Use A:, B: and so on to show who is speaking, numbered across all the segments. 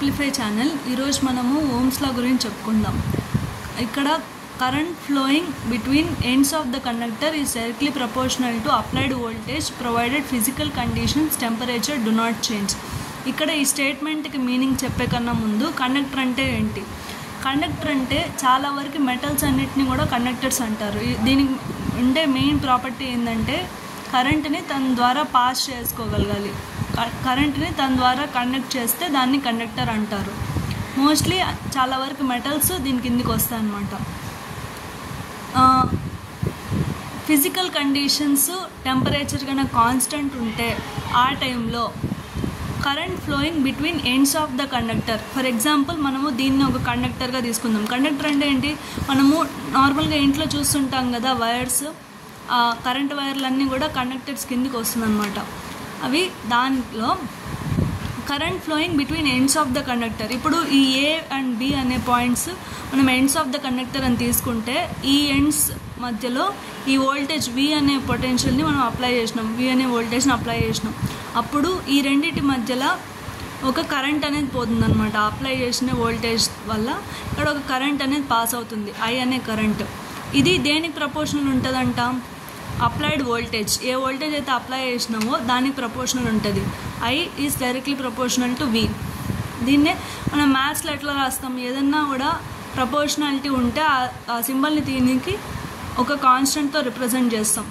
A: Amplify channel. ఈరోజు మనము Ohm's లా గురించి చెప్పుకుందాం. ఇక్కడ current flowing between ends of the conductor is directly proportional to applied voltage provided physical conditions temperature do not change. ఇక్కడ ఈ స్టేట్మెంట్కి meaning చెప్పే కన్నా ముందు కండక్టర్ అంటే ఏంటి? కండక్టర్ అంటే చాలా వరకు మెటల్స్ అన్నిటిని కూడా కండక్టర్స్ అంటారు. దీనికి ఉండే మెయిన్ ప్రాపర్టీ ఏంటంటే కరెంట్ని తన ద్వారా పాస్ చేసుకోగలగాలి. కరెంట్ని తన ద్వారా కండక్ట్ చేస్తే దాన్ని కండక్టర్ అంటారు. మోస్ట్లీ చాలా వరకు మెటల్స్ దీని కిందికి వస్తాయి అన్నమాట. ఫిజికల్ కండిషన్స్ టెంపరేచర్ కన్నా కాన్స్టెంట్ ఉంటే ఆ టైంలో current flowing between ends of the conductor. For example మనము దీన్ని ఒక కండక్టర్గా తీసుకుందాం. కండక్టర్ అంటే ఏంటి? మనము నార్మల్గా ఇంట్లో చూస్తుంటాం కదా వైర్స్, కరెంట్ వైర్లన్నీ కూడా కండక్టర్స్ కిందికి వస్తుందన్నమాట. అవి దాంట్లో current flowing between ends of the conductor. ఇప్పుడు ఈ ఏ అండ్ బి అనే పాయింట్స్ మనం ఎండ్స్ ఆఫ్ ద కండక్టర్ అని తీసుకుంటే ఈ ఎండ్స్ మధ్యలో ఈ వోల్టేజ్ వి అనే పొటెన్షియల్ని మనం అప్లై చేసినాం, వి అనే వోల్టేజ్ని అప్లై చేసినాం. అప్పుడు ఈ రెండింటి మధ్యలో ఒక కరెంట్ అనేది పోతుంది అనమాట. అప్లై చేసిన వోల్టేజ్ వల్ల ఇక్కడ ఒక కరెంట్ అనేది పాస్ అవుతుంది, ఐ అనే కరెంట్. ఇది దేనికి ప్రపోర్షనల్ ఉంటుందంట? Applied voltage. ఏ వోల్టేజ్ అయితే అప్లై చేసినామో దానికి ప్రపోర్షనల్ ఉంటుంది. I is directly proportional to V. దీన్నే మనం మ్యాథ్స్లో ఎట్లా రాస్తాం? ఏదన్నా కూడా ప్రపోర్షనాలిటీ ఉంటే ఆ సింబల్ని దీనికి ఒక కాన్స్టెంట్తో రిప్రజెంట్ చేస్తాం.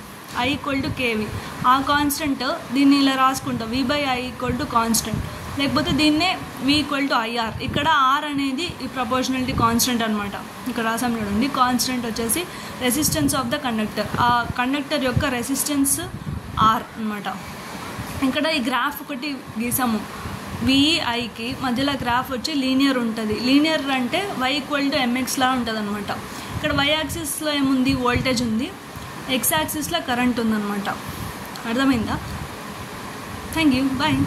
A: I equal to KV. ఆ కాన్స్టెంట్ దీన్ని ఇలా రాసుకుంటాం, V by I equal to constant. లేకపోతే దీన్నే వి ఈక్వల్ టు ఐఆర్. ఇక్కడ ఆర్ అనేది ఈ ప్రపోర్షనాలిటీ కాన్స్టెంట్ అనమాట. ఇక్కడ రాసాం చూడండి. కాన్స్టెంట్ వచ్చేసి రెసిస్టెన్స్ ఆఫ్ ద కండక్టర్. ఆ కండక్టర్ యొక్క రెసిస్టెన్స్ ఆర్ అనమాట. ఇక్కడ ఈ గ్రాఫ్ ఒకటి గీసాము. విఐకి మధ్యలో గ్రాఫ్ వచ్చి లీనియర్ ఉంటుంది. లీనియర్ అంటే వై ఈక్వల్ టు ఎంఎక్స్ లా ఉంటుంది అనమాట. ఇక్కడ వై యాక్సిస్లో ఏముంది? వోల్టేజ్ ఉంది. ఎక్స్ యాక్సిస్లో కరెంట్ ఉందన్నమాట. అర్థమైందా? Thank you. బాయ్.